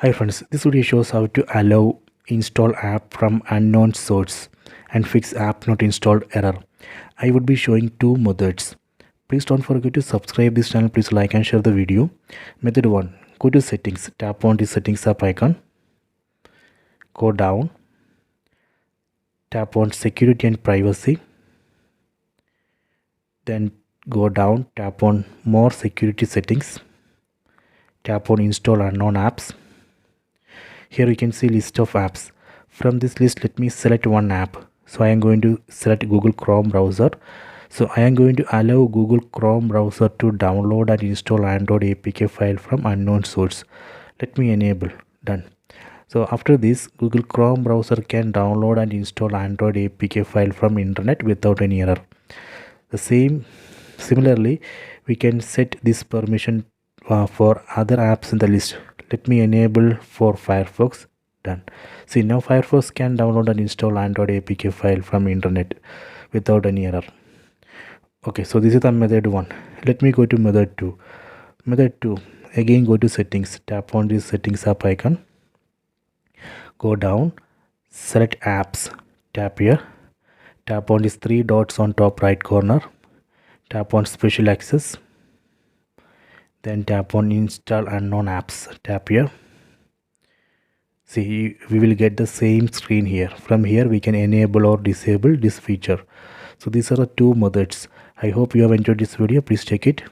Hi friends, this video shows how to allow install app from unknown source and fix app not installed error. I would be showing two methods. Please don't forget to subscribe this channel. Please like and share the video. Method 1. Go to settings. Tap on the settings app icon. Go down. Tap on security and privacy. Then go down. Tap on more security settings. Tap on install unknown apps. Here you can see list of apps. From this list, let me select one app. So I am going to select Google Chrome browser. So I am going to allow Google Chrome browser to download and install Android APK file from unknown source. Let me enable. Done. So after this, Google Chrome browser can download and install Android APK file from internet without any error. Similarly, we can set this permission for other apps in the list. Let me enable for Firefox. Done. See, now Firefox can download and install Android APK file from internet without any error. Okay, so this is the method 1. Let me go to method 2. Method 2, again go to settings. Tap on this settings app icon. Go down, select apps. Tap here. Tap on these 3 dots on top right corner. Tap on special access. Then tap on install unknown apps. Tap here. See, we will get the same screen here. From here we can enable or disable this feature. So these are the two methods. I hope you have enjoyed this video. Please check it.